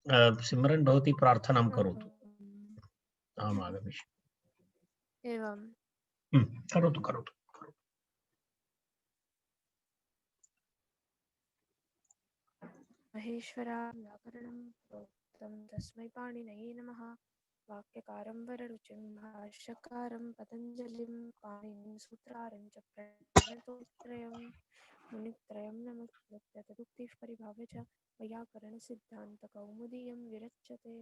सिमरन् भवती प्रार्थनां करोतु। अहम् आगमिष्यामि। एवं करोतु करोतु। महेश्वरा व्याकरणं प्रोक्तं तस्मै पाणिनये नमः। वाक्यकारं वररुचिं भाष्यकारं पतञ्जलिं पाणिनिं सूत्रारं च प्रणतोत्रयं मुनित्रयं नमस्कृत्य तदुक्तिः परिभाव्य च वैयाकरणसिद्धान्तकौमुदीयं विरच्यते।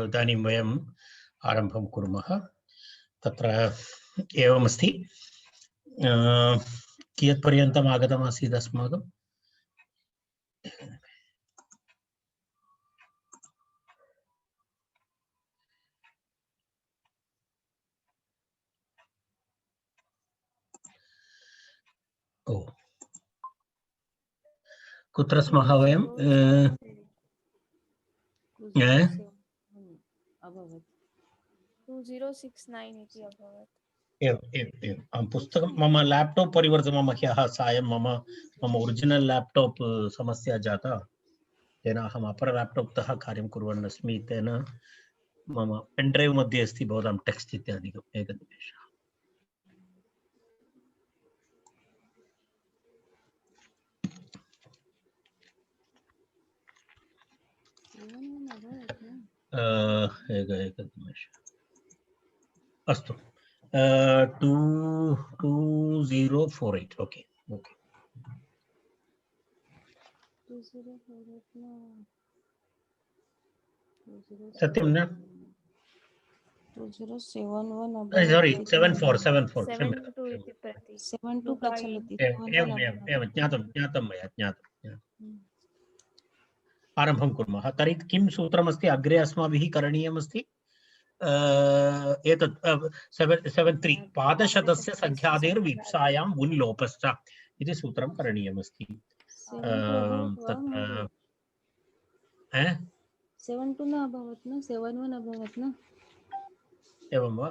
इदानीं वयम् आरम्भं कुर्मः। तत्र एवमस्ति, कियत्पर्यन्तम् आगतमासीत् अस्माकं? कुत्र स्मः वयं? 2069 इति अभवत्। एवं पुस्तकं मम लैपटॉप परिवर्तनं मम ह्यः सायं मम ओरिजिनल लैपटॉप समस्या जाता, तेन अहम् अपर लैपटॉप तः कार्यं कुर्वन् अस्मि। तेन मम पेन ड्रैव मध्ये अस्ति भवतां टेक्स्ट इत्यादिकम्। एकनिमेषः। एकनिमेषः। अस्तु, 2048। ओके ओके, 2048 सत्यं न? 2071 सॉरी, 74 72 इति प्रति 72 प्रचलति। एवं ज्ञातं मया ज्ञातम्। आरम्भं कुर्मः। तर्हि किं सूत्रमस्ति अग्रे अस्माभिः करणीयमस्ति? एतत् 73 पादशतस्य संख्यादेर्विप्सायां उल्लोपश्च इति सूत्रं करणीयमस्ति। 72 न अभवत् न, 71 अभवत् न? एवं वा?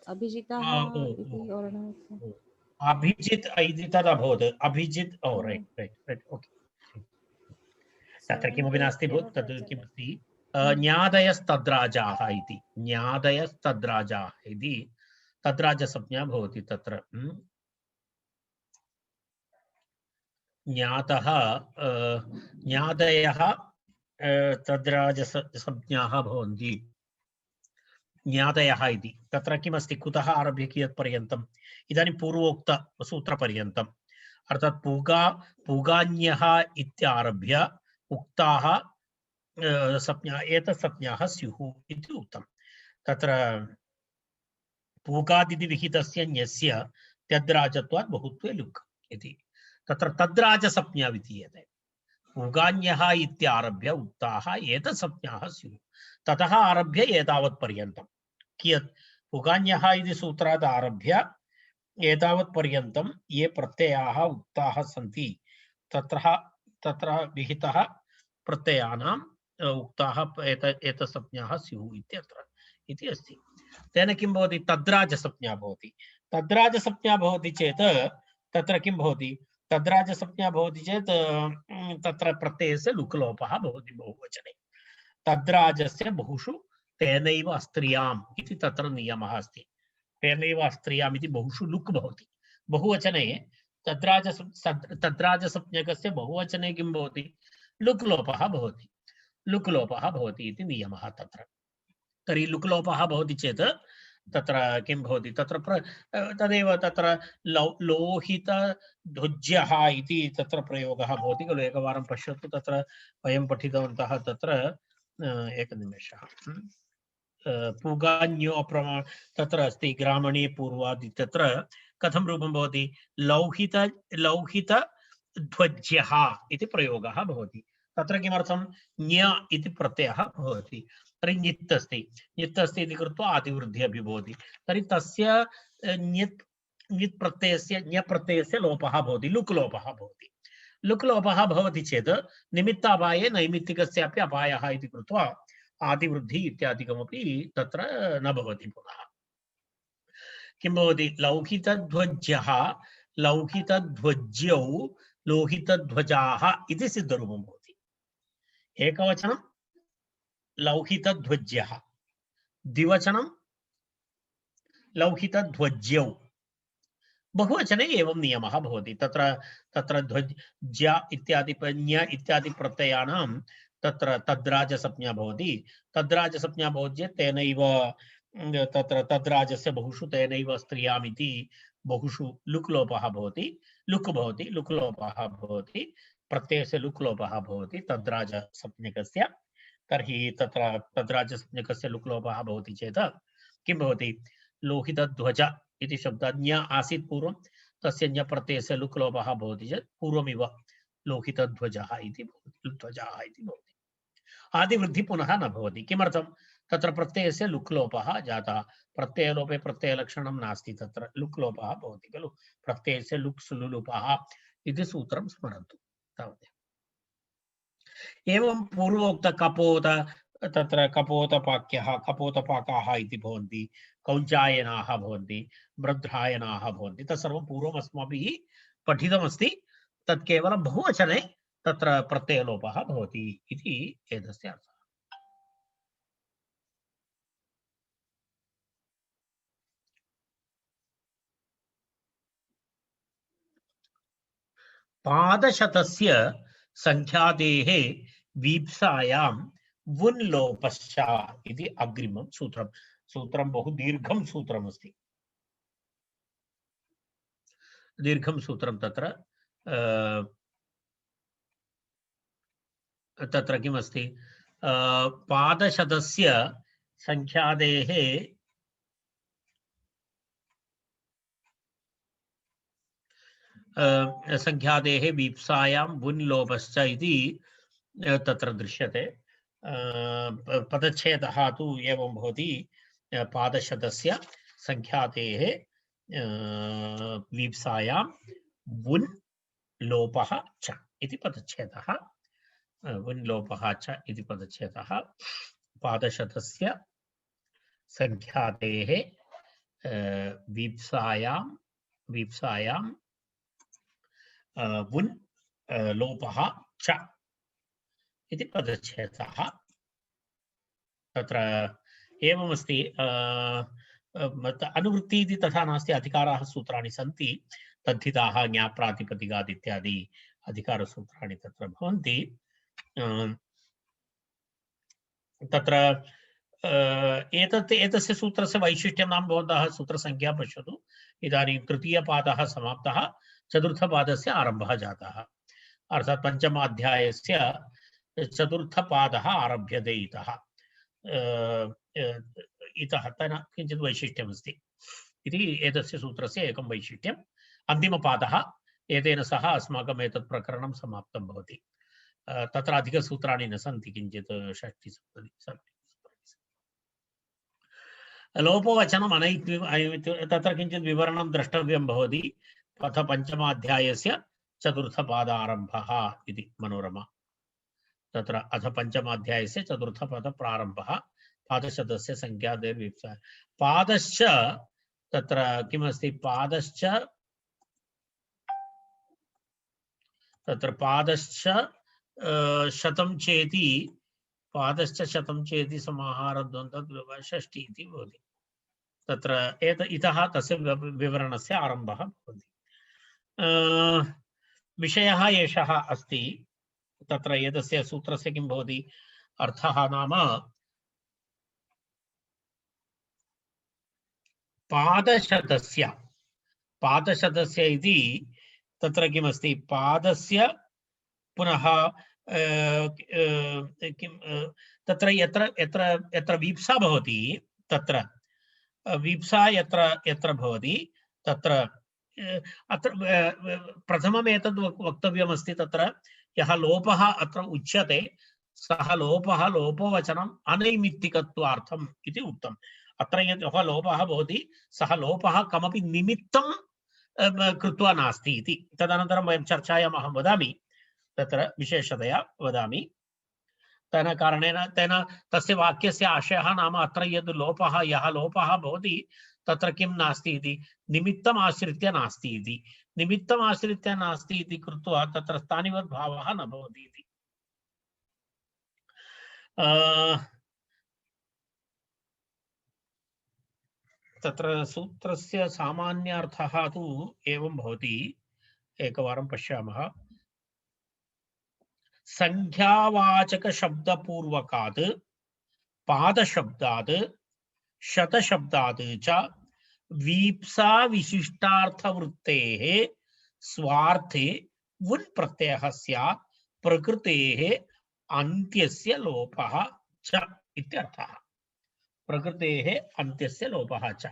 अभिजितः इति वर्णः। अभिजित् इति तद् अभवत्। अभिजित्, ओ रैट् ओके। तत्र किमपि नास्ति भूत्, तद् किमस्ति, ज्ञादयस्तद्राजाः इति। ज्ञादयस्तद्राजाः इति तद्राजसंज्ञा भवति तत्र। ज्ञातः ज्ञादयः तद्राजसंज्ञाः भवन्ति। ज्ञातयः इति तत्र किमस्ति, कुतः आरभ्य कियत्पर्यन्तम्? इदानीं पूर्वोक्त सूत्रपर्यन्तम्, अर्थात् पूगान्यः इत्यारभ्य उक्ताः संज्ञा एतत् संज्ञाः स्युः इति उक्तम्। तत्र पूगादिति विहितस्य ञस्य तद्राजत्वात् बहुत्वे लुक् इति तत्र तद्राजसंज्ञा विधीयते। पूगान्यः इत्यारभ्य उक्ताः एतत् संज्ञाः स्युः, ततः आरभ्य एतावत् पर्यन्तं कियत् पूगान्यः इति सूत्रात् आरभ्य एतावत् पर्यन्तं ये प्रत्ययाः उक्ताः सन्ति तत्र विहितः प्रत्ययानां उक्ताः एतत् संज्ञाः स्युः इत्यत्र इति अस्ति। तेन किं भवति? तद्राजसंज्ञा भवति। तद्राजसंज्ञा भवति चेत् तत्र किं भवति तद्राजसंज्ञा भवति चेत् तत्र प्रत्ययस्य लुक्लोपः भवति बहुवचने तद्राजस्य बहुषु तेनैव अस्त्रियाम् इति तत्र नियमः अस्ति तेनैव अस्त्रियाम् इति बहुषु लुक् भवति बहुवचने तद्राजसंज्ञकस्य बहुवचने किं भवति लुक् लोपः भवति लुक् लोपः भवति इति नियमः तत्र तर्हि लुक् लोपः भवति चेत् तत्र किं भवति तत्र तदेव तत्र लोहितध्वज्यः इति तत्र प्रयोगः भवति खलु एकवारं पश्यतु तत्र वयं पठितवन्तः तत्र एकनिमेषः पूगान्योप्रमाण तत्र अस्ति ग्रामणे पूर्वादि तत्र कथं रूपं भवति लौहितध्वज्यः इति प्रयोगः भवति तत्र किमर्थं ञ इति प्रत्ययः भवति तर्हि ञित् अस्ति इति कृत्वा आदिवृद्धिः अपि भवति तर्हि तस्य ञित् प्रत्ययस्य ञ प्रत्ययस्य लोपः भवति लुक् लोपः भवति लुक् लोपः भवति चेत् निमित्तापाये नैमित्तिकस्यापि अपायः इति कृत्वा आदिवृद्धि इत्यादिकमपि तत्र न भवति पुनः किं भवति लौहितध्वज्यः लौहितध्वज्यौ लोहितध्वजाः इति सिद्धरूपं भवति एकवचनं लौहितध्वज्यः द्विवचनं लौहितध्वज्यौ बहुवचने एवं नियमः भवति तत्र तत्र ध्वज्य इत्यादि ञ इत्यादि प्रत्ययानां तत्र तद्राजसंज्ञा भवति तद्राजसंज्ञा भवति चेत् तेनैव तत्र तद्राजस्य बहुषु तेनैव स्त्रियाम् इति बहुषु लुक् लोपः भवति लुक् लोपः भवति प्रत्ययस्य लुक् लोपः भवति तद्राजसंज्ञकस्य तर्हि तत्र तद्राजसंज्ञकस्य लुक् लोपः भवति चेत् किं भवति लोहितध्वज इति शब्दात् ञ आसीत् पूर्वं तस्य ञ प्रत्ययस्य लुक् लोपः भवति चेत् पूर्वमिव लोहितध्वजः इति ध्वजः इति भवति आदिवृद्धि पुनः न भवति किमर्थं तत्र प्रत्ययस्य लुक् लोपः जातः प्रत्ययलोपे प्रत्ययलक्षणं नास्ति तत्र लुक् लोपः भवति खलु प्रत्ययस्य लुक् सुलुलुपः इति सूत्रं स्मरन्तु तावदेव एवं पूर्वोक्त कपोत तत्र कपोतपाक्यः कपोतपाकाः इति भवन्ति कौञ्चायनाः भवन्ति वृद्धायनाः भवन्ति तत्सर्वं पूर्वम् अस्माभिः पठितमस्ति तत् केवलं बहुवचने तत्र प्रत्ययलोपः भवति इति एतस्य अर्थः पादशतस्य संख्यादेः वीप्सायां वुन् लोपश्च इति अग्रिमं सूत्रं सूत्रं बहु दीर्घं सूत्रमस्ति दीर्घं सूत्रं तत्र तत्र किमस्ति पादशतस्य संख्यादेः संख्यादेः वीप्सायां वुन् लोपश्च इति तत्र दृश्यते पदच्छेदः तु एवं भवति पादशतस्य संख्यादेः वीप्सायां वुन् लोपः च इति पदच्छेदः वुन् लोपः च इति पदच्छेदः पादशतस्य संख्यादेः वीप्सायां वुन् लोपः च इति पदच्छेदः तत्र एवमस्ति अनुवृत्ति इति तथा नास्ति अधिकाराः सूत्राणि सन्ति तद्धिताः ज्ञाप्रातिपदिकात् इत्यादि अधिकारसूत्राणि तत्र भवन्ति तत्र एतस्य सूत्रस्य वैशिष्ट्यं नाम भवन्तः सूत्रसंख्या पश्यतु इदानीं तृतीयपादः समाप्तः चतुर्थपादस्य आरम्भः जातः अर्थात् पञ्चमाध्यायस्य चतुर्थपादः आरभ्यते इतः तेन किञ्चित् वैशिष्ट्यमस्ति इति एतस्य सूत्रस्य एकं वैशिष्ट्यम् अन्तिमपादः एतेन सह अस्माकम् एतत् प्रकरणं समाप्तं भवति तत्र अधिकसूत्राणि न सन्ति किञ्चित् 6-7 लोपवचनम् तत्र किञ्चित् विवरणं द्रष्टव्यं भवति अथ पञ्चमाध्यायस्य चतुर्थपादारम्भः इति मनोरमा तत्र अथ पञ्चमाध्यायस्य चतुर्थपदप्रारम्भः पादशतस्य संख्यादेर्वीप्सा पादश्च तत्र किमस्ति पादश्च तत्र पादश्च शतं चेति पादश्च शतं चेति समाहारद्वन्द्वः षष्ठी इति भवति। तत्र इतः तस्य विवरणस्य आरम्भः भवति। विषयः एषः अस्ति। तत्र एतस्य सूत्रस्य किं भवति अर्थः नाम पादशतस्य इति तत्र किमस्ति पादस्य पुनः किं तत्र यत्र यत्र यत्र वीप्सा भवति तत्र वीप्सा यत्र यत्र भवति तत्र अत्र प्रथमम् एतद् वक्तव्यमस्ति तत्र यः लोपः अत्र उच्यते सः लोपः लोपवचनम् अनैमित्तिकत्वार्थम् इति उक्तम्। अत्र यः लोपः भवति सः लोपः कमपि निमित्तं कृत्वा नास्ति इति। तदनन्तरं वयं चर्चायाम् अहं वदामि, तत्र विशेषतया वदामि। तेन कारणेन तेन तस्य वाक्यस्य आशयः नाम अत्र यद् लोपः यः लोपः भवति तत्र किं नास्ति इति निमित्तम् आश्रित्य नास्ति इति। निमित्तम् आश्रित्य नास्ति इति कृत्वा तत्र स्थानिवद् भावः न भवति इति। तत्र सूत्रस्य सामान्यार्थः तु एवं भवति। एकवारं पश्यामः। संख्यावाचकशब्दपूर्वकात् पादशब्दात् शतशब्दात् च वीप्सा विशिष्टार्थवृत्तेः स्वार्थे वुन् प्रत्ययः स्यात् प्रकृतेः अन्त्यस्य लोपः च इत्यर्थः। प्रकृतेः अन्त्यस्य लोपः च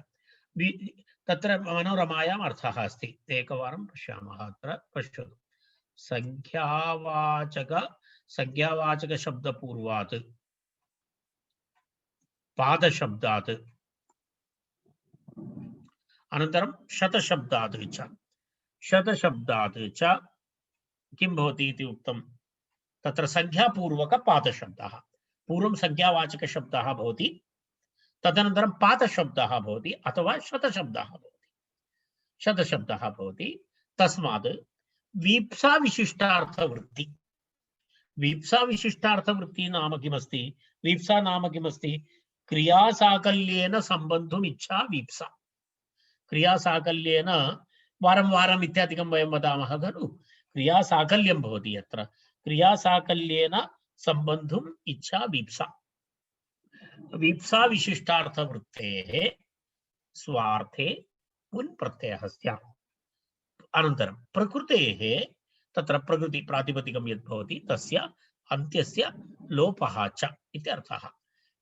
तत्र मनोरमायाम् अर्थः अस्ति। एकवारं पश्यामः। अत्र पश्यतु। संख्यावाचकशब्दपूर्वात् पादशब्दात् अनन्तरं शतशब्दात् च किं भवति इति उक्तं। तत्र संख्यापूर्वकपादशब्दः पूर्वं संख्यावाचकशब्दः भवति, तदनन्तरं पादशब्दः भवति अथवा शतशब्दः भवति। तस्मात् वीप्सा विशिष्टार्थवृत्ति। वीप्सा विशिष्टार्थवृत्ति नाम किमस्ति? वीप्सा नाम किमस्ति? क्रियासाकल्येन सम्बन्धुम् इच्छा वीप्सा। क्रियासाकल्येन वारं वारम् इत्यादिकं वयं वदामः खलु। क्रियासाकल्यं भवति यत्र क्रियासाकल्येन सम्बन्धुम् इच्छा वीप्सा। वीप्सा विशिष्टार्थवृत्तेः स्वार्थे वुन् प्रत्ययः स्यात्। अनन्तरं प्रकृतेः तत्र प्रकृति प्रातिपदिकं यद् भवति तस्य अन्त्यस्य लोपः च इति अर्थः।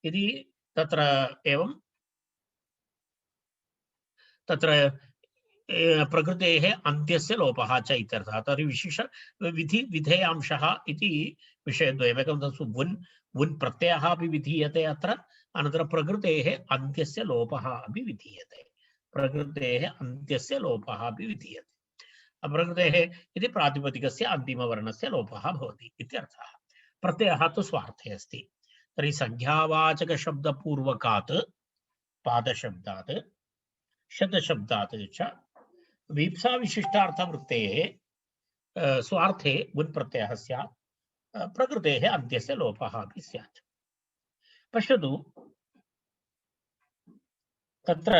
यदि तत्र एवं तत्र प्रकृतेः अन्त्यस्य लोपः च इत्यर्थः। तर्हि विशेष विधेयांशः इति विषयद्वयम्। एकं तत्सु वुन् प्रत्ययः अपि विधीयते अत्र, अनन्तरं प्रकृतेः अन्त्यस्य लोपः अपि विधीयते। प्रकृतेः अन्त्यस्य लोपः अपि विधीयते। प्रकृतेः इति प्रातिपदिकस्य अन्तिमवर्णस्य लोपः भवति इत्यर्थः। प्रत्ययः तु स्वार्थे अस्ति। तर्हि संख्यावाचकशब्दपूर्वकात् पादशब्दात् शतशब्दात् च वीप्सा विशिष्टार्थवृत्तेः स्वार्थे वुन् प्रत्ययः स्यात्, प्रकृतेः अन्त्यस्य लोपः अपि स्यात्। पश्यतु, तत्र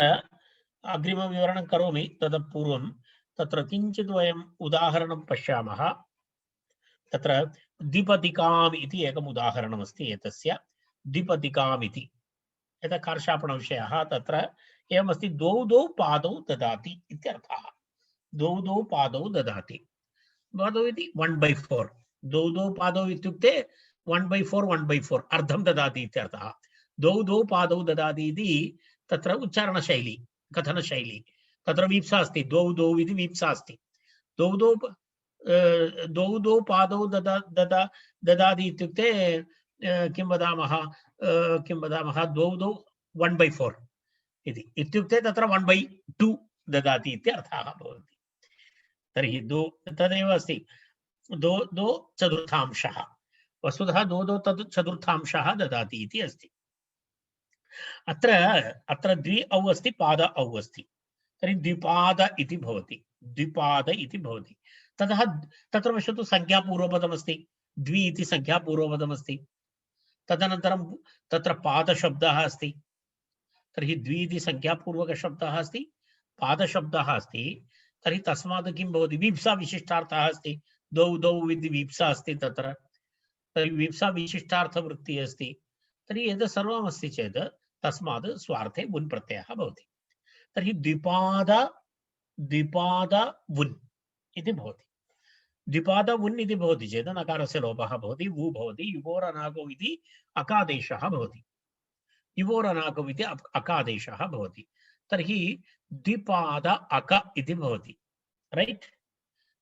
अग्रिमविवरणं करोमि ततः पूर्वं तत्र किञ्चित् वयम् उदाहरणं पश्यामः। तत्र द्विपदिकाम् इति एकम् उदाहरणमस्ति एतस्य। द्विपदिकाम् इति यथा कार्षापणविषयः तत्र एवमस्ति। द्वौ पादौ ददाति इत्यर्थः। द्वौ पादौ ददाति। पादौ इति 1/4। द्वौ पादौ इत्युक्ते 1/4 1/4 अर्धं ददाति इत्यर्थः। द्वौ पादौ ददाति इति तत्र उच्चारणशैली, कथनशैली। तत्र वीप्सा अस्ति। द्वौ इति वीप्सा अस्ति। द्वौ पादौ ददाति इत्युक्ते किं वदामः? द्वौ 1/4 इति इत्युक्ते तत्र 1/2 ददाति इत्यर्थः भवति। तर्हि तदेव अस्ति। दो चतुर्थांशः। वस्तुतः दो तद् चतुर्थांशः ददाति इति अस्ति। अत्र द्वि औ अस्ति, पाद औ अस्ति। तर्हि द्विपाद इति भवति। द्विपाद इति भवति। ततः तत्र पश्यतु संज्ञापूर्वपदमस्ति, द्वि इति संज्ञापूर्वपदमस्ति, तदनन्तरं तत्र पादशब्दः अस्ति, तर्हि द्वि इति संज्ञापूर्वकशब्दः अस्ति, पादशब्दः अस्ति, तर्हि तस्मात् किं भवति, वीप्सा विशिष्टार्थः अस्ति, द्वौ द्वौ इति वीप्सा अस्ति तत्र, तर्हि वीप्सा विशिष्टार्थवृत्तिः अस्ति, तर्हि एतत् सर्वमस्ति चेत् तस्मात् स्वार्थे वुन् प्रत्ययः भवति। तर्हि द्विपाद द्विपाद वुन् इति भवति। द्विपाद वुन् इति भवति चेत् नकारस्य लोपः भवति, वु भवति, युवोरनागौ इति अकादेशः भवति, युवोरनागौ इति अकादेशः भवति। तर्हि द्विपाद अक इति भवति, रैट्,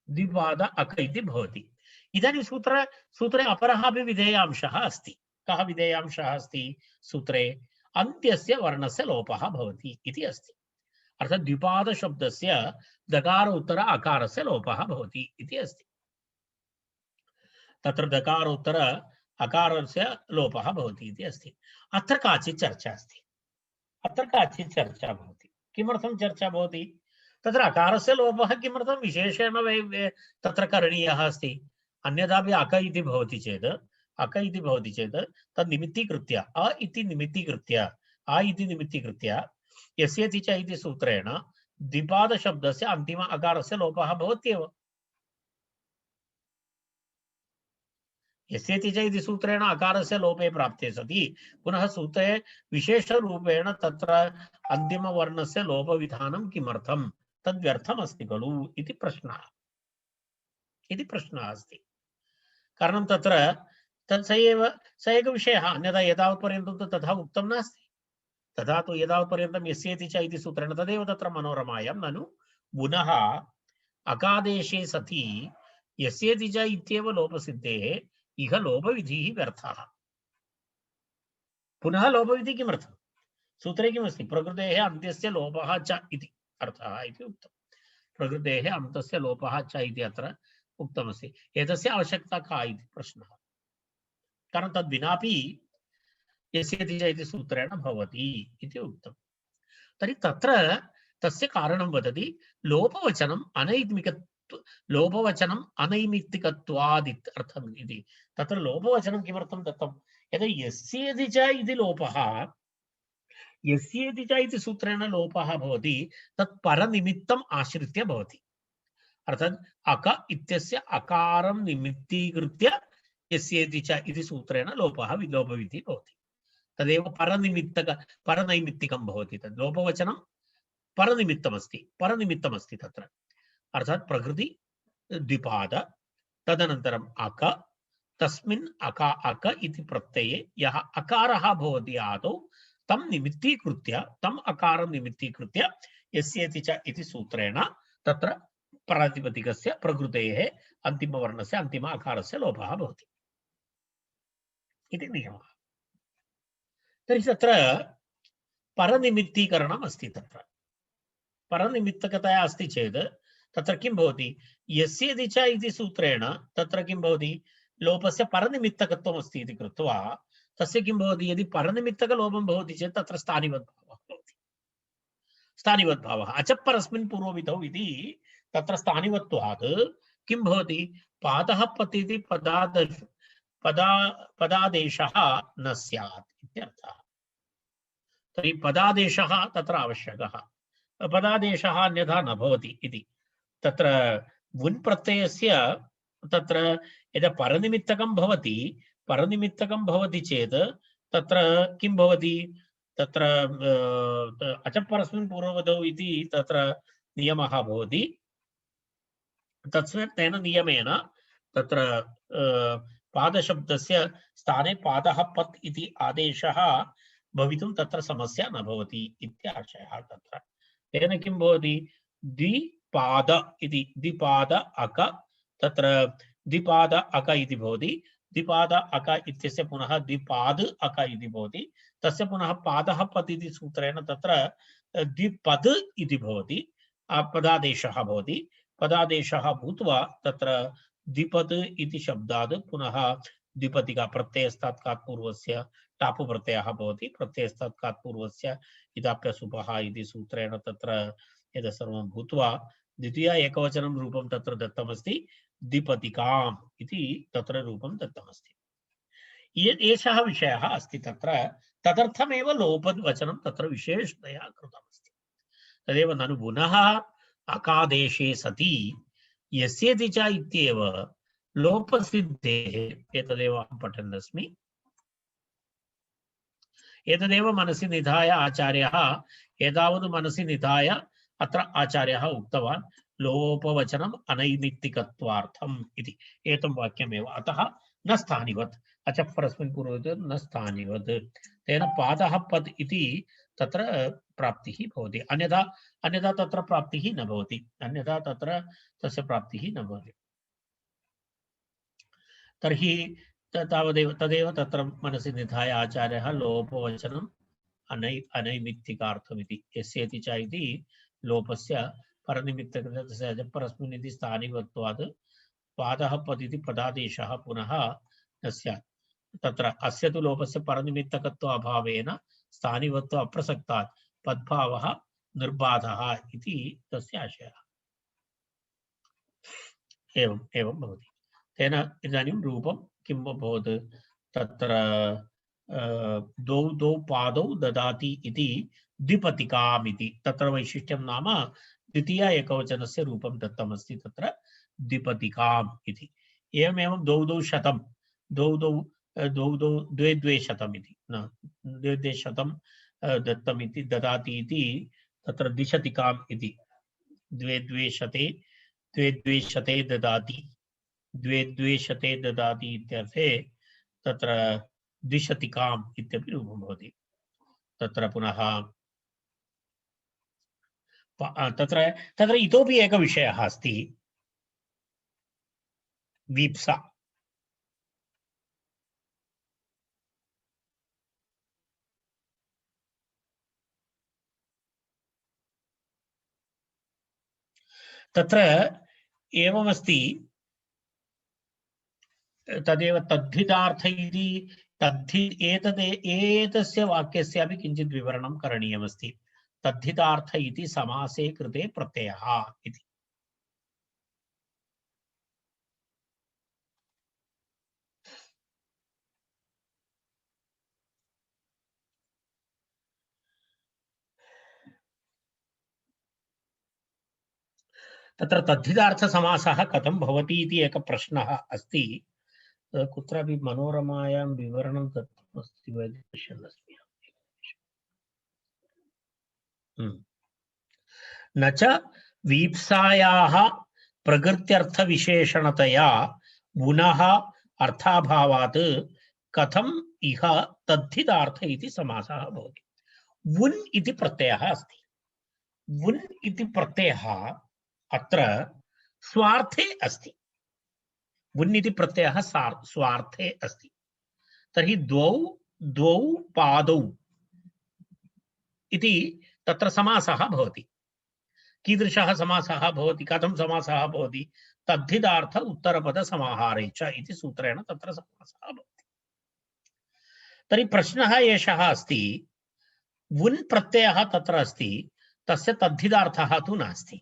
द्विपाद अक इति भवति। इदानीं सूत्रे अपरः अपि विधेयांशः अस्ति। कः विधेयांशः अस्ति सूत्रे? अन्त्यस्य वर्णस्य लोपः भवति इति अस्ति। अर्थात् द्विपाद शब्दस्य दकार उत्तर अकारस्य लोपः भवति इति अस्ति। तत्र दकार उत्तर अकारस्य लोपः भवति इति अस्ति। अत्र काचित् चर्चा अस्ति, अत्र काचित् चर्चा भवति। किमर्थं चर्चा भवति? तत्र अकारस्य लोपः किमर्थं विशेषेण तत्र करणीयः अस्ति? अन्यदापि अक इति भवति चेत्, अक इति भवति चेत् तद् निमित्तीकृत्य अ इति निमित्तीकृत्य यस्येति च इति सूत्रेण द्विपाद शब्दस्य अन्तिम अकारस्य लोपः भवत्येव। यस्येति च इति सूत्रेण अकारस्य लोपे प्राप्ते सति पुनः सूत्रे विशेषरूपेण तत्र अन्तिमवर्णस्य लोपविधानं किमर्थं, तद्व्यर्थमस्ति खलु इति प्रश्नः अस्ति। कारणं तत्र स एकः विषयः, अन्यथा एतावत्पर्यन्तं तु तथा उक्तं नास्ति। तथा तु एतावत्पर्यन्तं यस्येति च इति सूत्रेण तदेव तत्र मनोरमायां ननु पुनः अकादेशे सति यस्येति च इत्येव लोपसिद्धेः इह लोपविधिः व्यर्थः। पुनः लोपविधिः किमर्थं? सूत्रे किमस्ति? प्रकृतेः अन्त्यस्य लोपः च इति अर्थः इति उक्तं। प्रकृतेः अन्तस्य लोपः च इति अत्र उक्तमस्ति। एतस्य आवश्यकता का इति प्रश्नः। कारणं तद्विनापि यस्येति च इति सूत्रेण भवति इति उक्तं। तर्हि तत्र तस्य कारणं वदति लोपवचनम् अनैमित्तिकत्वाद् अर्थम् इति। तत्र लोपवचनं किमर्थं दत्तं? यदा यस्येति च इति लोपः, यस्येति च इति सूत्रेण लोपः भवति, तत् परनिमित्तम् आश्रित्य भवति। अर्थात् अक इत्यस्य अकारं निमित्तीकृत्य यस्येति च इति सूत्रेण लोपविधिः भवति। तदेव परनैमित्तिकं भवति। तद् लोपवचनं परनिमित्तमस्ति तत्र। अर्थात् प्रकृति द्विपाद, तदनन्तरम् अक, तस्मिन् अक इति प्रत्यये यः अकारः भवति आदौ तं निमित्तीकृत्य, तम् अकारं निमित्तीकृत्य यस्येति च इति सूत्रेण तत्र प्रातिपदिकस्य प्रकृतेः अन्तिमवर्णस्य अन्तिम अकारस्य लोपः भवति इति नियमः। तर्हि तत्र परनिमित्तीकरणम् अस्ति। तत्र परनिमित्तकतया अस्ति चेत् तत्र किं भवति? यस्येति च इति सूत्रेण तत्र किं भवति? लोपस्य परनिमित्तकत्वम् अस्ति इति कृत्वा तस्य किं भवति? यदि परनिमित्तकलोपं भवति चेत् तत्र स्थानिवद्भावः भवति। स्थानिवद्भावः अचपरस्मिन् पूर्वविधौ इति तत्र स्थानिवत्वात् किं भवति? पादः पतिति पदादेशः न स्यात् इत्यर्थः। तर्हि पदादेशः तत्र आवश्यकः, पदादेशः अन्यथा न भवति इति। तत्र वुन् प्रत्ययस्य तत्र यदा परनिमित्तकं भवति चेत् तत्र किं भवति? तत्र अचपरस्मिन् पूर्ववधौ इति तत्र नियमः भवति। तस्मात् तेन नियमेन तत्र पादशब्दस्य स्थाने पादः पत् इति आदेशः भवितुं तत्र समस्या न भवति इत्याशयः। तत्र तेन किं भवति? द्विपाद इति द्विपाद अक, तत्र द्विपाद अक इति भवति। द्विपाद अक इत्यस्य पुनः द्विपाद अक इति भवति। तस्य पुनः पादः पत् इति सूत्रेण तत्र द्विपद इति भवति, पदादेशः भवति। पदादेशः भूत्वा तत्र द्विपद इति शब्दात् पुनः द्विपदिका प्रत्ययस्तात् पूर्वस्य टापु प्रत्ययः भवति। प्रत्ययस्तात् पूर्वस्य इदाप्यसुपः इति सूत्रेण तत्र एतत् सर्वं भूत्वा द्वितीय एकवचनं रूपं तत्र दत्तमस्ति द्विपदिकाम् इति तत्र रूपं दत्तमस्ति। एषः विषयः अस्ति तत्र, तदर्थमेव लोपवचनं तत्र विशेषतया कृतमस्ति। तदेव ननु पुनः अकादेशे सति यस्येति च इत्येव लोपसिद्धेः, एतदेव अहं पठन् अस्मि। एतदेव मनसि निधाय आचार्यः, एतावत् मनसि निधाय अत्र आचार्यः उक्तवान् लोपवचनम् अनैमित्तिकत्वार्थम् इति, एतं वाक्यमेव। अतः न स्थानिवत्, अचः परस्मिन् पूर्वपदे न स्थानिवत्, तेन पादः पद् इति तत्र प्राप्तिः भवति, अन्यथा तत्र प्राप्तिः न भवति, अन्यथा तत्र तस्य प्राप्तिः न भवति। तर्हि तदेव तत्र मनसि निधाय आचार्यः लोपवचनम् अनैमित्तिकार्थमिति, यस्येति च इति लोपस्य परनिमित्तकस्य परस्मिन् इति स्थानिवत्वात् पादः पद् इति पदादेशः पुनः न स्यात्। तत्र अस्य तु लोपस्य परनिमित्तकत्व अभावेन स्थानिवत्व अप्रसक्तात् पद्भावः निर्बाधः इति तस्य आशयः। एवं भवति। तेन इदानीं रूपं किं भवत्, तत्र द्वौ पादौ ददाति इति द्विपदिकाम् इति, तत्र वैशिष्ट्यं नाम द्वितीय एकवचनस्य रूपं दत्तमस्ति तत्र द्विपदिकाम् इति। एवमेवं द्वौ शतं, द्वे शतम् इति, न द्वे शतं दत्तमिति ददाति इति तत्र द्विशतिकाम् इति, द्वे शते ददाति, द्वे शते ददाति इत्यर्थे तत्र द्विशतिकाम् इत्यपि रूपं भवति। तत्र पुनः तत्र इतोपि एकः विषयः अस्ति, वीप्सा। तत्र एवमस्ति, तदेव तद्धितार्थ इति, एतस्य वाक्यस्यापि किञ्चित् विवरणं करणीयमस्ति। तद्धितार्थ इति समासे कृते प्रत्ययः इति। तत्र तद्धितार्थसमासः कथं भवति इति एकः प्रश्नः अस्ति। कुत्रापि मनोरमायां विवरणं दत्तमस्ति वा इति पश्यन् अस्मि। न च वीप्सायाः प्रकृत्यर्थविशेषणतया गुणः अर्थाभावात् कथम् इह तद्धितार्थ इति समासः भवति। वुन् इति प्रत्ययः अस्ति। वुन् इति प्रत्ययः अत्र स्वार्थे अस्ति। वुन् इति प्रत्ययः स्वार्थे अस्ति। तर्हि द्वौ पादौ इति तत्र समासः भवति। कीदृशः समासः भवति, कथं समासः भवति? तद्धितार्थ उत्तरपद समाहारे च इति सूत्रेण तत्र समासः भवति। तर्हि प्रश्नः एषः अस्ति, वुन् प्रत्ययः तत्र अस्ति, तस्य तद्धितार्थः तु नास्ति,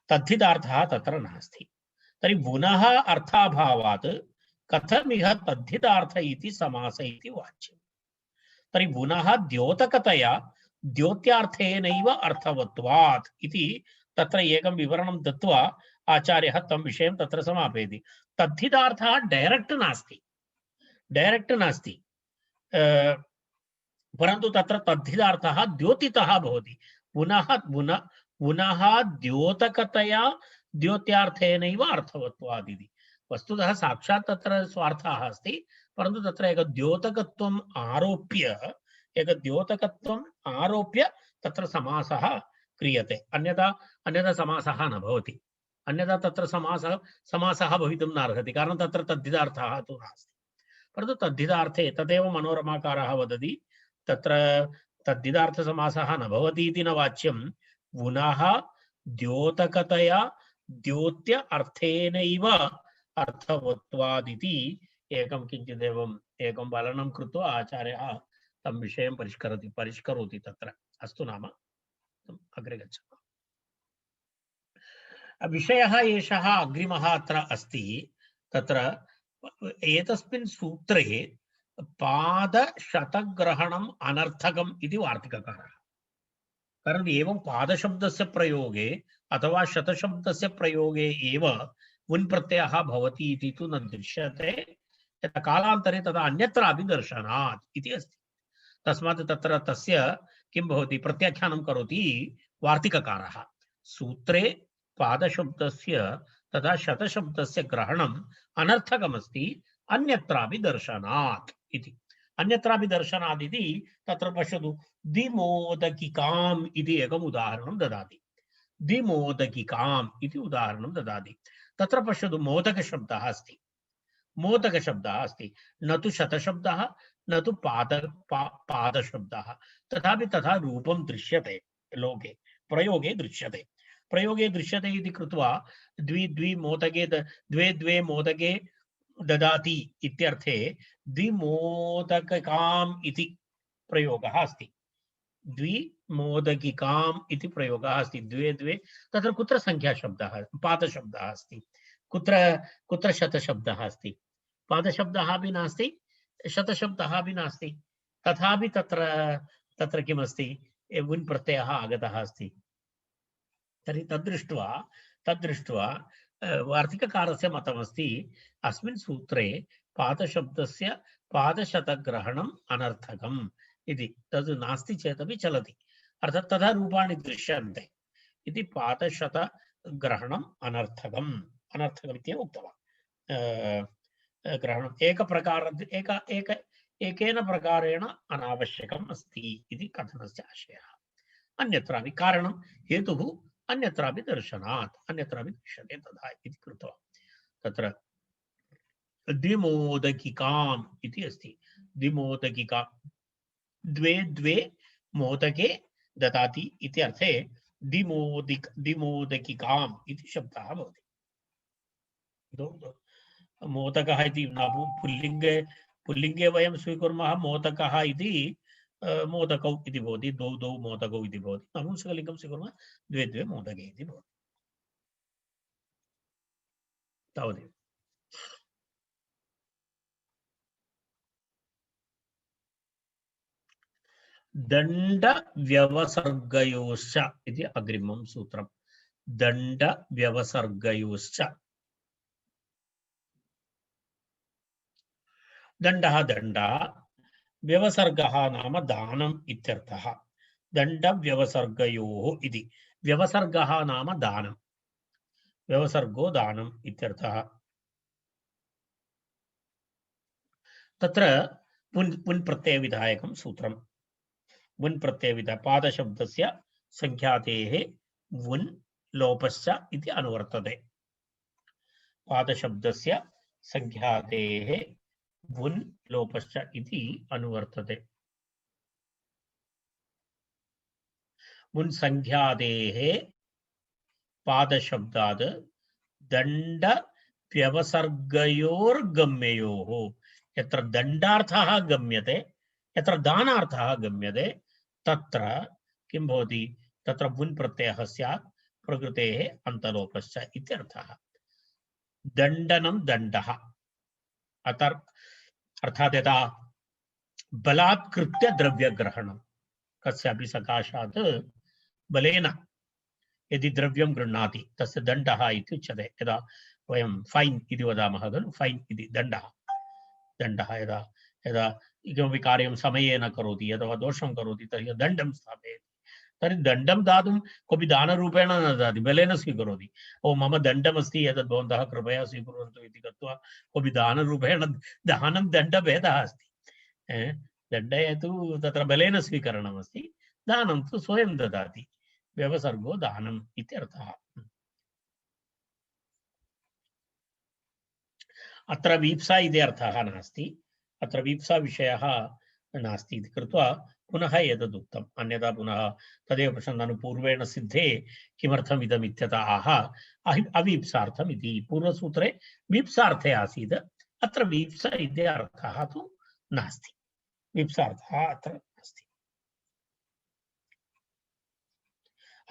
तद्धितार्थः तत्र नास्ति। तर्हि वुनः अर्थाभावात् कथमिह तद्धितार्थ इति समास इति वाच्यम्। तर्हि वुनः द्योतकतया द्योत्यार्थेनैव अर्थवत्वात् इति तत्र एकं विवरणं दत्त्वा आचार्यः तं विषयं तत्र समापयति। तद्धितार्थः डैरेक्ट् नास्ति, परन्तु तत्र तद्धितार्थः द्योतितः भवति। पुनः द्योतकतया द्योत्यार्थेनैव अर्थवत्वात् इति। वस्तुतः साक्षात् तत्र स्वार्थः अस्ति, परन्तु तत्र एक द्योतकत्वम् आरोप्य तत्र समासः क्रियते। अन्यथा समासः न भवति। अन्यथा तत्र समासः भवितुं नार्हति, कारणं तत्र तद्धितार्थः तु नास्ति। परन्तु तद्धितार्थे तदेव मनोरमाकारः वदति, तत्र तद्धितार्थसमासः न भवति इति न वाच्यं। पुनः द्योतकतया द्योत्य अर्थेनैव अर्थवत्वादिति एकं किञ्चिदेवम् एकं वर्णनं कृत्वा आचार्यः तं विषयं परिष्करोति तत्र। अस्तु नाम अग्रे गच्छामः। विषयः एषः अग्रिमः अत्र अस्ति। तत्र एतस्मिन् सूत्रे पादशतग्रहणम् अनर्थकम् इति वार्तिककारः। कारण एवं पादशब्दस्य प्रयोगे अथवा शतशब्दस्य प्रयोगे एव वुन् प्रत्ययः भवति इति तु न दृश्यते। यथा कालान्तरे तदा अन्यत्रापि दर्शनात् इति अस्ति। तस्मात् तत्र तस्य किं भवति, प्रत्याख्यानं करोति वार्तिककारः। सूत्रे पादशब्दस्य तथा शतशब्दस्य ग्रहणम् अनर्थकमस्ति अन्यत्रापि दर्शनात् इति। अन्यत्रापि दर्शनात् इति तत्र पश्यतु, द्विमोदकिकाम् इति एकम् उदाहरणं ददाति। द्विमोदकिकाम् इति उदाहरणं ददाति। तत्र पश्यतु, मोदकशब्दः अस्ति, मोदकशब्दः अस्ति, न तु शतशब्दः न तु पादशब्दः। तथापि तथा रूपं दृश्यते लोके, प्रयोगे दृश्यते। प्रयोगे दृश्यते इति कृत्वा द्वि मोदके द्वे मोदके ददाति इत्यर्थे द्विमोदककाम् इति प्रयोगः अस्ति। द्विमोदकिकाम् इति प्रयोगः अस्ति। द्वे तत्र कुत्र संख्याशब्दः पादशब्दः अस्ति, कुत्र शतशब्दः अस्ति, पादशब्दः अपि नास्ति, शतशब्दः अपि नास्ति। तथापि तत्र किमस्ति, वुन् प्रत्ययः आगतः अस्ति। तर्हि तद्दृष्ट्वा वार्तिककारस्य मतमस्ति, अस्मिन् सूत्रे पादशब्दस्य पादशतग्रहणम् अनर्थकम् इति। तद् नास्ति चेदपि चलति, अर्थात् तथा रूपाणि दृश्यन्ते इति। पादशतग्रहणम् अनर्थकम् इत्येव उक्तवान्। ग्रहणम् एकेन प्रकारेण अनावश्यकम् अस्ति इति कथनस्य आशयः। अन्यत्रापि कारणं हेतुः अन्यत्रापि दर्शनात् अन्यत्रापि दृश्यते तथा इति कृत्वा तत्र द्विमोदकिकाम् इति अस्ति। द्विमोदकिका द्वे मोदके ददाति इति अर्थे द्विमोदकिकाम् इति शब्दः भवति। मोदकः इति पुल्लिङ्गे वयं स्वीकुर्मः, मोदकः इति मोदकौ इति भवति, द्वौ मोदकौ इति भवति। नपुंसकलिङ्गं स्वीकुर्मः, द्वे मोदके इति भवति। तावदेव। दण्डव्यवसर्गयोश्च इति अग्रिमं सूत्रम्। दण्डव्यवसर्गयोश्च। दण्डः व्यवसर्गः नाम दानम् इत्यर्थः। दण्डव्यवसर्गयोः इति। व्यवसर्गः नाम दानम्, व्यवसर्गो दानम् इत्यर्थः। तत्र पुन् प्रत्ययविधायकं सूत्रम्। वुन् प्रत्ययविधा पादशब्दस्य संख्यातेः वुन् लोपश्च इति अनुवर्तते। पादशब्दस्य संख्यातेः वुन् लोपश्च इति अनुवर्तते। वुन् संख्यातेः पादशब्दात् दण्ड व्यवसर्गयोर्गम्ययोः। यत्र दण्डार्थः गम्यते, यत्र दानार्थः गम्यते, तत्र किं भवति, तत्र वुन् प्रत्ययः स्यात्, प्रकृतेः अन्तलोपश्च इत्यर्थः। दण्डनं दण्डः अर्थात् यदा बलात्कृत्य द्रव्यग्रहणं, कस्यापि सकाशात् बलेन यदि द्रव्यं गृह्णाति तस्य दण्डः इति उच्यते। यदा वयं फैन् इति वदामः खलु, फैन् इति दण्डः। यदा किमपि कार्यं समये न करोति अथवा दोषं करोति तर्हि दण्डं स्थापयति। तर्हि दण्डं दातुं कोऽपि दानरूपेण न ददाति, बलेन स्वीकरोति। ओ मम दण्डमस्ति, एतद् भवन्तः कृपया स्वीकुर्वन्तु इति कृत्वा कोऽपि दानरूपेण, दानं दण्डभेदः अस्ति। दण्डे तु तत्र बलेन स्वीकरणमस्ति, दानं तु स्वयं ददाति। व्यवसर्गो दानम् इत्यर्थः। अत्र वीप्सा इति अर्थः नास्ति, अत्र वीप्सा विषयः नास्ति इति कृत्वा पुनः एतदुक्तम्। अन्यथा पुनः तदेव प्रश्नः, पूर्वेण सिद्धे किमर्थम् इदम् इत्यतः अवीप्सार्थम् इति। पूर्वसूत्रे वीप्सार्थे आसीत्, अत्र वीप्सा इति अर्थः तु नास्ति, वीप्सार्थः अत्र नास्ति।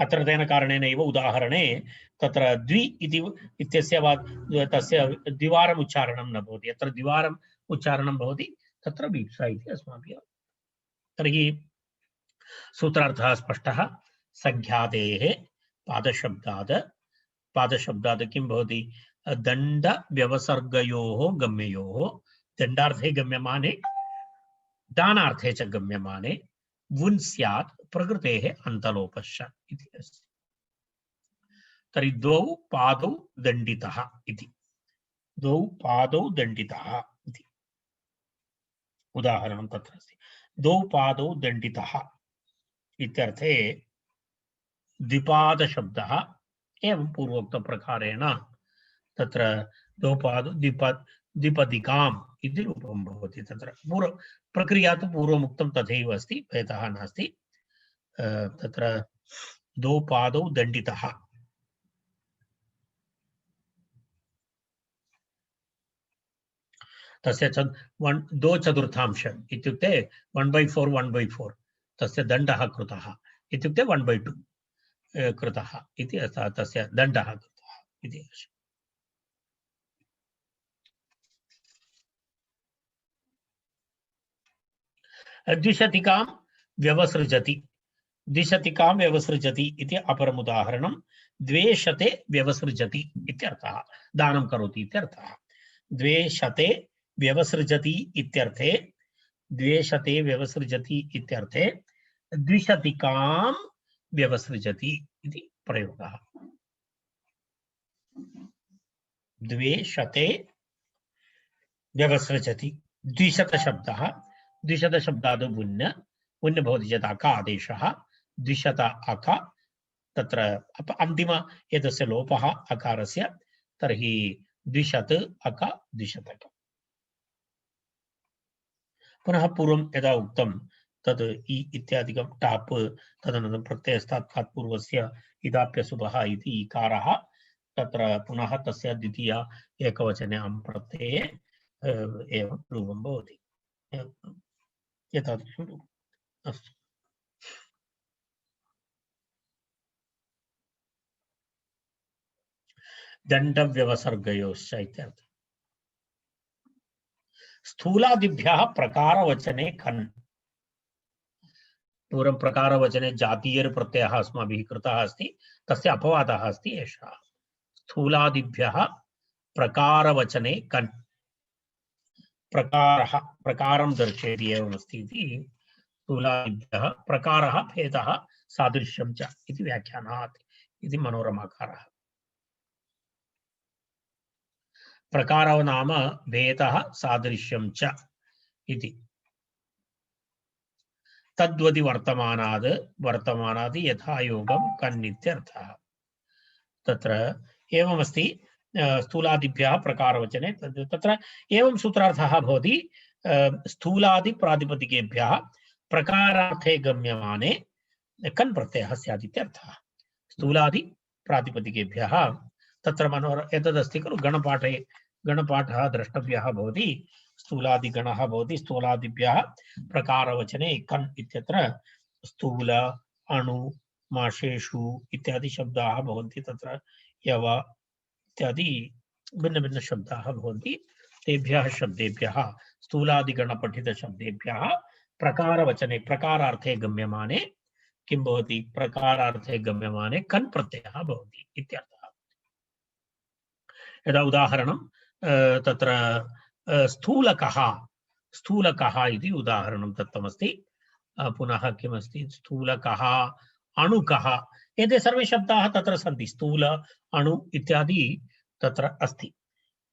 अत्र तेन कारणेनैव उदाहरणे तत्र द्वि इति इत्यस्य वा तस्य द्विवारम् उच्चारणं न भवति। यत्र द्विवारम् उच्चारणं भवति तत्र वीप्सा इति अस्माभिः। तर्हि सूत्रार्थः स्पष्टः। सङ्ख्यातेः पादशब्दात् किं भवति? दण्ड व्यवसर्गयोः गम्ययोः, दण्डार्थे गम्यमाने दानार्थे च गम्यमाने वुन् स्यात् प्रकृतेः अन्तलोपश्च इति अस्ति। तर्हि द्वौ पादौ दण्डितः इति, द्वौ पादौ दण्डितः इति उदाहरणं तत्र अस्ति। द्वौ पादौ दण्डितः इत्यर्थे द्विपादशब्दः एवं पूर्वोक्तप्रकारेण तत्र द्वौ पादौ द्विपदिकाम् इति रूपं भवति। तत्र प्रक्रिया तु पूर्वमुक्तं तथैव अस्ति, भेदः नास्ति। तत्र द्वौ पादौ दण्डितः तस्य दो चतुर्थांश इत्युक्ते 1/4 1/4 तस्य दण्डः कृतः इत्युक्ते 1/2 कृतः इति तस्य दण्डः कृतः इति। द्विशतिकां व्यवसृजति, द्विशतिकां व्यवसृजति इति अपरम् उदाहरणं। द्वे शते व्यवसृजति इत्यर्थः, दानं करोति इत्यर्थः। द्वे शते व्यवसृजति इत्यर्थे, द्वे शते व्यवसृजति इत्यर्थे द्विशतिकां व्यवसृजति इति प्रयोगः। द्वे शते व्यवसृजति, द्विशतशब्दः, द्विशतशब्दात् वुन् भवति चेत् अक आदेशः, द्विशत अक, तत्र अन्तिम एतस्य लोपः अकारस्य, तर्हि द्विशत् अक द्विशतक। पुनः पूर्वं यदा उक्तं तद् इ इत्यादिकं टाप्, तदनन्तरं प्रत्ययस्थात् पूर्वस्य इदाप्यसुभः इति इकारः, तत्र पुनः तस्य द्वितीय एकवचने अं प्रत्यये एवं रूपं भवति। एतादृशं रूपम् अस्तु। दण्डव्यवसर्गयोश्च इत्यर्थः। स्थूलादिभ्यः प्रकारवचने खन्, पूर्वं प्रकारवचने जातीयर् प्रत्ययः अस्माभिः कृतः अस्ति, तस्य अपवादः अस्ति एषः। स्थूलादिभ्यः प्रकारवचने कन्, प्रकारः प्रकारं दर्शयति एवमस्ति इति। स्थूलादिभ्यः प्रकारः भेदः सादृश्यं च इति व्याख्यानात् इति मनोरमाकारः। प्रकारः नाम भेदः सादृश्यं च इति। तद्वदि वर्तमानाद् यथा योगं कन् इत्यर्थः। तत्र एवमस्ति। स्थूलादिभ्यः प्रकारवचने तत्र एवं सूत्रार्थः भवति। स्थूलादि प्रातिपदिकेभ्यः प्रकारार्थे गम्यमाने कन् प्रत्ययः स्यात् इत्यर्थः। स्थूलादि प्रातिपदिकेभ्यः तत्र एतदस्ति खलु, गणपाठः द्रष्टव्यः भवति। स्थूलादिगणः भवति। स्थूलादिभ्यः प्रकारवचने कन् इत्यत्र स्थूल, अणु, माशेषु इत्यादि शब्दाः भवन्ति। तत्र यव इत्यादि भिन्न शब्दाः भवन्ति। तेभ्यः शब्देभ्यः, स्थूलादिगणपठितशब्देभ्यः प्रकारवचने प्रकारार्थे गम्यमाने किं भवति? प्रकारार्थे गम्यमाने कन् प्रत्ययः भवति इत्यर्थः। यदा उदाहरणं तत्र स्थूलकः इति उदाहरणं दत्तमस्ति। पुनः किमस्ति? स्थूलकः, अणुकः, एते सर्वे शब्दाः तत्र सन्ति। स्थूल, अणु इत्यादि तत्र अस्ति।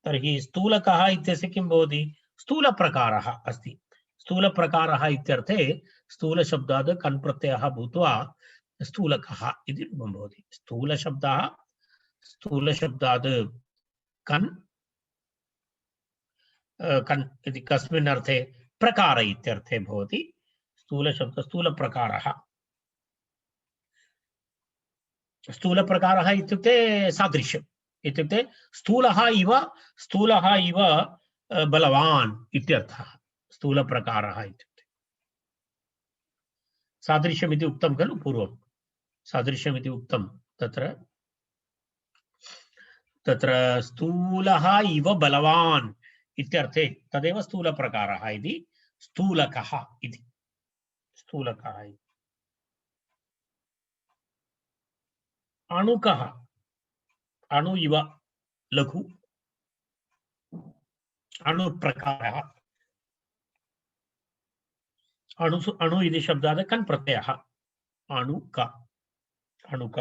तर्हि स्थूलकः इत्यस्य किं भवति? स्थूलप्रकारः अस्ति। स्थूलप्रकारः इत्यर्थे स्थूलशब्दात् कन् प्रत्ययः भूत्वा स्थूलकः इति रूपं भवति। स्थूलशब्दात् कन् इति कस्मिन् अर्थे? प्रकार इत्यर्थे भवति। स्थूलशब्द स्थूलप्रकारः। स्थूलप्रकारः इत्युक्ते सादृश्यम् इत्युक्ते स्थूलः इव बलवान् इत्यर्थः। स्थूलप्रकारः इत्युक्ते सादृश्यम् इति उक्तं खलु पूर्वं। सादृश्यमिति उक्तं तत्र तत्र स्थूलः इव बलवान् इत्यर्थे तदेव स्थूलप्रकारः इति स्थूलकः इति स्थूलकः इति अणुकः अणु इव लघु अणुप्रकारः अणु इति शब्दात् कन् प्रत्ययः अणुक अणुक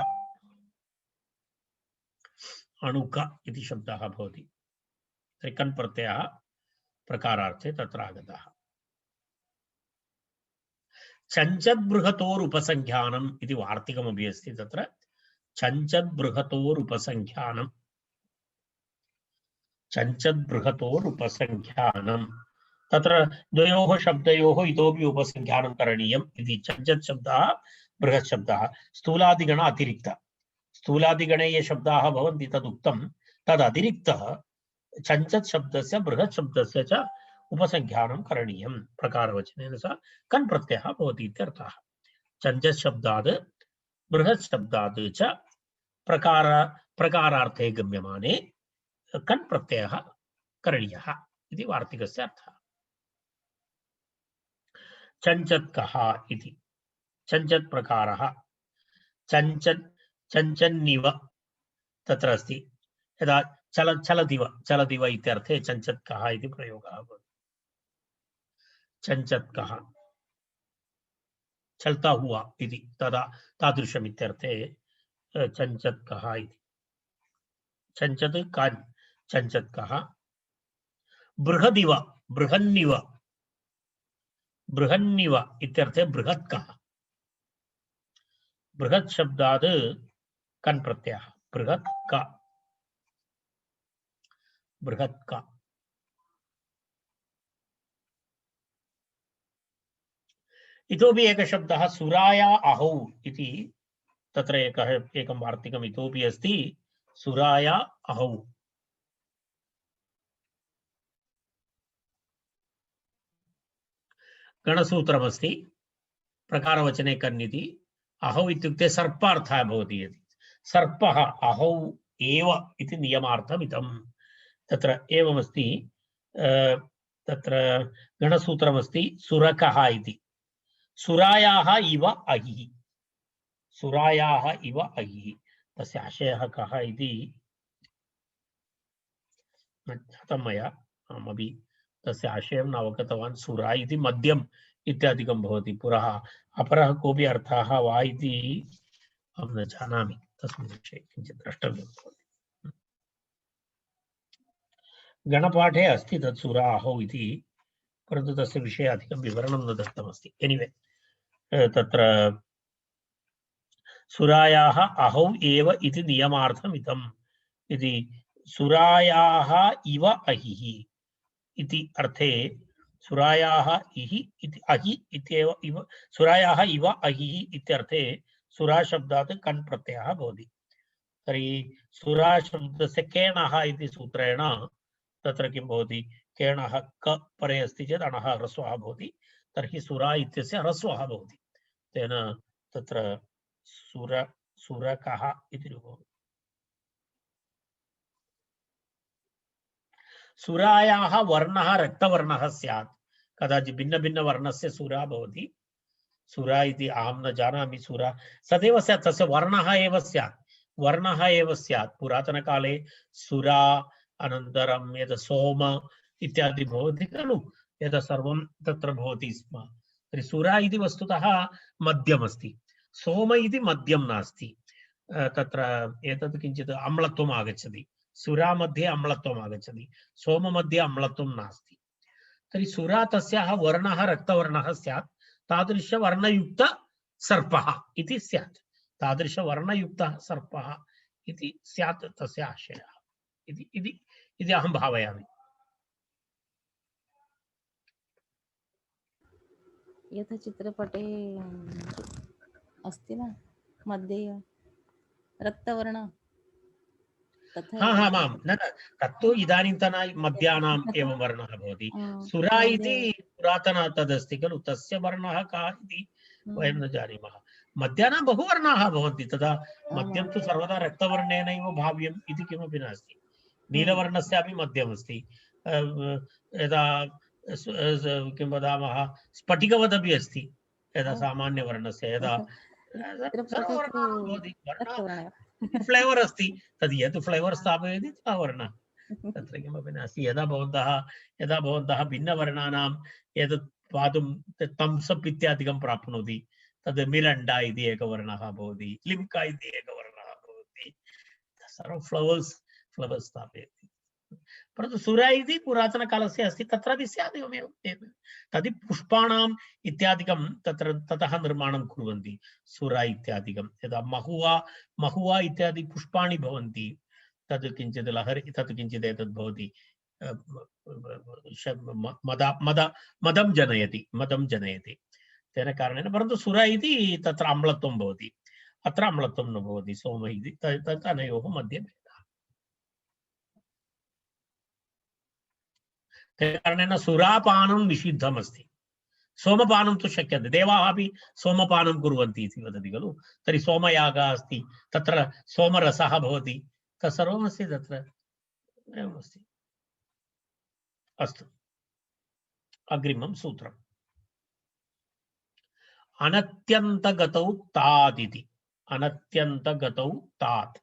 अणुक इति शब्दः भवति तर्हि कन् प्रत्ययः प्रकारार्थे तत्र आगतः चञ्चद्बृहतोरुपसंख्यानम् इति वार्तिकमपि अस्ति तत्र चञ्चद्बृहतोरुपसंख्यानम् चञ्चद्बृहतोरुपसंख्यानम् तत्र द्वयोः शब्दयोः इतोपि उपसंख्यानं करणीयम् इति चञ्चत् शब्दः बृहत् शब्दः स्थूलादिगण अतिरिक्त स्थूलादिगणे ये शब्दाः भवन्ति तदुक्तं तदतिरिक्तः चञ्चत् शब्दस्य बृहत् शब्दस्य च उपसंख्यानं करणीयं प्रकारवचनेन सह कन् प्रत्ययः भवति इत्यर्थः चञ्चत् शब्दात् बृहत् शब्दात् च प्रकारार्थे गम्यमाने कन् प्रत्ययः करणीयः इति वार्तिकस्य अर्थः चञ्चत्कः इति चञ्चत् प्रकारः चञ्चन्निव तत्र अस्ति यदा चलदिव इत्यर्थे चञ्चत्कः इति प्रयोगः भवति चञ्चत्कः चलता हुआ इति तदा तादृशमित्यर्थे चञ्चत्कः इति चञ्चत् कान् चञ्चत्कः बृहदिव बृहन्निव बृहन्निव इत्यर्थे बृहत्कः बृहत् शब्दात् कन् प्रत्ययः बृहत्क बृहत्क इतोपि एकः शब्दः सुराया अहौ इति तत्र एकं वार्तिकम् इतोपि अस्ति सुराया अहौ गणसूत्रमस्ति प्रकारवचने कन् इति अहौ इत्युक्ते सर्पार्थः भवति यदि सर्पः अहौ एव इति नियमार्थमिदं तत्र एवमस्ति तत्र गणसूत्रमस्ति सुरकः इति सुरायाः इव अहिः सुरायाः इव अहिः तस्य आशयः कः इति न ज्ञातं मया अहमपि तस्य आशयं न अवगतवान् सुरा इति मद्यम् इत्यादिकं भवति पुरः अपरः कोऽपि अर्थः वा इति अहं न जानामि तस्मिन् विषये किञ्चित् द्रष्टव्यं भवति गणपाठे अस्ति तत् सुरा अहौ इति परन्तु तस्य विषये अधिकं विवरणं न दत्तमस्ति एनिवे तत्र सुरायाः अहौ एव इति नियमार्थमिदम् इति सुरायाः इव अहिः इति अर्थे सुरायाः इहि इति अहि इत्येव इव सुरायाः इव अहिः इत्यर्थे सुरा शब्दात् कन् प्रत्ययः भवति तर्हि सुरा शब्दस्य केणः इति सूत्रेण तत्र किं भवति केणः क परे अस्ति चेत् अणः ह्रस्वः भवति तर्हि सुरा इत्यस्य ह्रस्वः भवति तेन तत्र सुरकः इति रूपम् सुरायाः वर्णः रक्तवर्णः स्यात् कदाचित् भिन्नभिन्नवर्णस्य सुरा भवति सुरा इति अहं न जानामि सुरा सदैव स्यात् तस्य वर्णः एव स्यात् पुरातनकाले सुरा अनन्तरं यद् सोम इत्यादि भवति खलु यद् सर्वं तत्र भवति स्म तर्हि सुरा इति वस्तुतः मद्यमस्ति सोम इति मद्यं नास्ति तत्र एतत् किञ्चित् अम्लत्वम् आगच्छति सुरा मध्ये अम्लत्वम् आगच्छति सोम मध्ये अम्लत्वं नास्ति तर्हि सुरा तस्याः वर्णः रक्तवर्णः स्यात् तादृशवर्णयुक्त सर्पः इति स्यात् तादृशवर्णयुक्तः सर्पः इति स्यात् तस्य आशयः इति अहं भावयामि यथा चित्रपटे अस्ति न मध्ये रक्तवर्ण तथा न तत्तु इदानीन्तन मध्यानाम् एवं वर्णः भवति सुरा इति पुरातन तदस्ति खलु तस्य वर्णः कः इति वयं न जानीमः मध्याह्ने बहुवर्णाः भवन्ति, तदा मद्यं तु सर्वदा रक्तवर्णेनैव भाव्यम् इति किमपि नास्ति। नीलवर्णस्यापि मद्यमस्ति, यदा किं वदामः स्फटिकवदपि अस्ति, यदा सामान्यवर्णस्य, यदा सर्ववर्णाः भवति, फ्लेवर् अस्ति, तद् यत् फ्लेवर् स्थापयति सः वर्णः, तत्र किमपि नास्ति। यदा भवन्तः भिन्नवर्णानां एतत् पातुं थम्स् अप् इत्यादिकं प्राप्नोति, तद् मिरण्डा इति एकवर्णः भवति, लिम्का इति एकवर्णः भवति, सर्वं फ्लवर्स् स्थापयति। परन्तु सुरा इति पुरातनकालस्य अस्ति, तत्रापि स्यात् एवमेव। तदि पुष्पाणाम् इत्यादिकं ततः निर्माणं कुर्वन्ति, सुरा इत्यादिकं। यदा महुआ इत्यादि पुष्पाणि भवन्ति, तद् किञ्चित् लहरी, तत् किञ्चित् एतद् भवति, मदं जनयति तेन कारणेन। परन्तु सुरा इति तत्र अम्लत्वं भवति, अत्र अम्लत्वं न भवति, सोम इति, तनयोः मध्ये भेदः। तेन कारणेन सुरापानं निषिद्धमस्ति, सोमपानं तु शक्यते। देवाः अपि सोमपानं कुर्वन्ति इति वदति खलु। तर्हि सोमयागः अस्ति, तत्र सोमरसः भवति, तत्सर्वमस्ति तत्र, एवमस्ति। अस्तु, अग्रिमं सूत्रम्। अनत्यन्तगतौ तात् इति। अनत्यन्तगतौ तात्।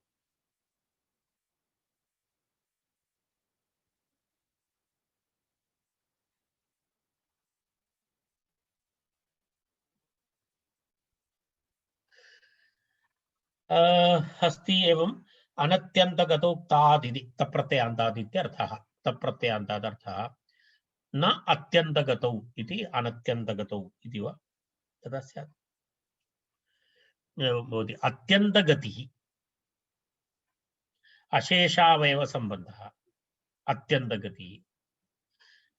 अस्ति एवं अनत्यन्तगतौ तात् इति, तप्रत्ययान्तात् इत्यर्थः। तप्रत्ययान्तादर्थः न अत्यन्तगतौ इति, अनत्यन्तगतौ इति वा तदा स्यात्। भवति अत्यन्तगतिः, अशेषावयवसम्बन्धः। अत्यन्तगतिः,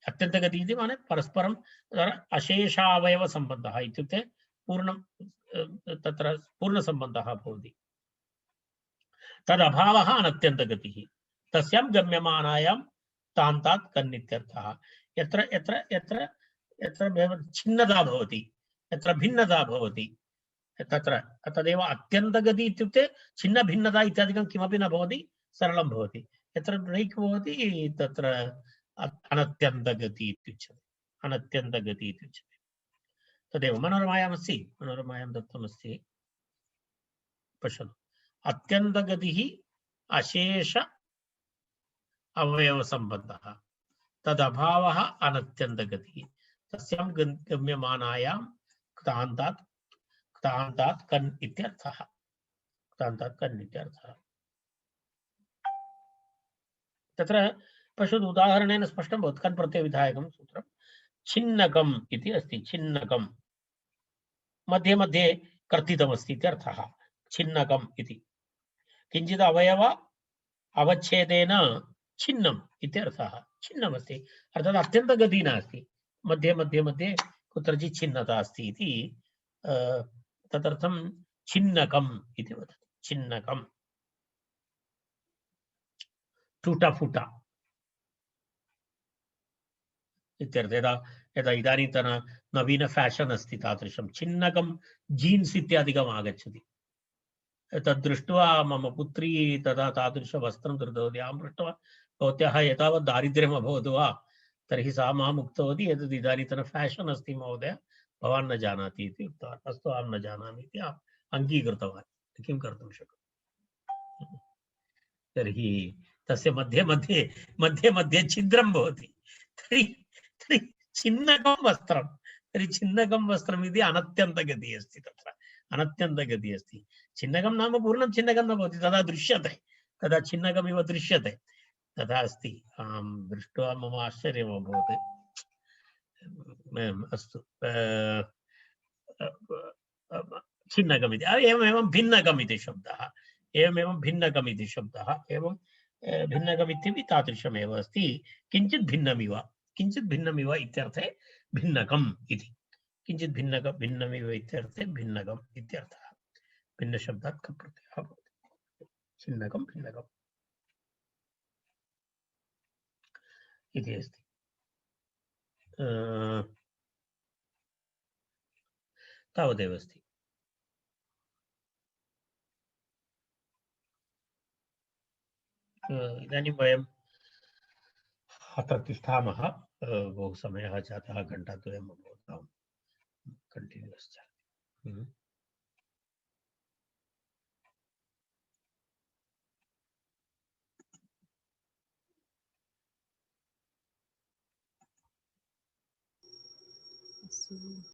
अत्यन्तगतिः इति माने परस्परं अशेषावयवसम्बन्धः इत्युक्ते पूर्णं, तत्र पूर्णसम्बन्धः भवति। तदभावः अनत्यन्तगतिः। तस्यां गम्यमानायां तान्तात् कन्नित्यर्थः। यत्र यत्र यत्र यत्र छिन्नता भवति, यत्र भिन्नता भवति, तत्र तदेव अत्यन्तगति इत्युक्ते छिन्नभिन्नता इत्यादिकं किमपि न भवति, सरलं भवति। यत्र ब्रेक् भवति तत्र अनत्यन्तगति इत्युच्यते। अनत्यन्तगति इत्युच्यते। तदेव मनोरमायामस्ति, मनोरमायां दत्तमस्ति, पश्यतु। अत्यन्तगतिः अशेष अवयवसम्बन्धः, तदभावः अनत्यन्तगतिः। तस्यां गम्यमानायां क्तान्तात् कन् इत्यर्थः। क्तान्तात् कन् इत्यर्थः। तत्र पश्यतु, उदाहरणेन स्पष्टं भवति। कन् प्रत्ययविधायकं सूत्रं छिन्नकम् इति अस्ति। छिन्नकं मध्ये मध्ये कर्तितमस्ति इत्यर्थः। छिन्नकम् इति किञ्चित् अवयव अवच्छेदेन छिन्नम् इत्यर्थः। छिन्नमस्ति अर्थात् अत्यन्तगतिः नास्ति, मध्ये मध्ये मध्ये कुत्रचित् छिन्नता अस्ति इति, तदर्थं छिन्नकम् इति वदति। छिन्नकम्, टुटफुट इत्यर्थः। यदा इदानीन्तन नवीन फैशन अस्ति, तादृशं छिन्नकं जीन्स् इत्यादिकम् आगच्छति। तद्दृष्ट्वा मम पुत्री तदा तादृशवस्त्रं धृतवती। अहं पृष्टवान्, भवत्याः एतावत् दारिद्र्यम् अभवत् वा? तर्हि सा माम् उक्तवती, एतद् इदानीन्तन फैशन अस्ति महोदय, भवान् न जानाति इति उक्तवान्। अस्तु, अहं न जानामि इति अङ्गीकृतवान्। किं कर्तुं शक्नोमि। तर्हि तस्य मध्ये मध्ये मध्ये मध्ये छिद्रं भवति। तर्हि छिन्नकं वस्त्रं, तर्हि छिन्नकं वस्त्रम् इति अनत्यन्तगतिः अस्ति। तत्र अनत्यन्तगतिः अस्ति। छिन्नकं नाम पूर्णं छिन्नकं न भवति, तदा दृश्यते, तदा छिन्नकमिव दृश्यते, तथा अस्ति। दृष्ट्वा मम आश्चर्यम् अभवत्। अस्तु, छिन्नकमिति, एवमेवं भिन्नकम् इति शब्दः, एवमेवं भिन्नकम् इति शब्दः, एवं भिन्नकमित्यपि तादृशमेव अस्ति। किञ्चित् भिन्नमिव, किञ्चित् भिन्नमिव इत्यर्थे भिन्नकम् इति। किञ्चित् भिन्नमिव इत्यर्थे भिन्नकम् इत्यर्थः। भिन्नशब्दात् कः प्रत्ययः भवति। छिन्नकं भिन्नकम् इति अस्ति। तावदेव अस्ति। इदानीं वयं अत्र तिष्ठामः। बहु समयः जातः, घण्टाद्वयम् अभवत्। कण्टिन्यूस् चलति। अस्तु।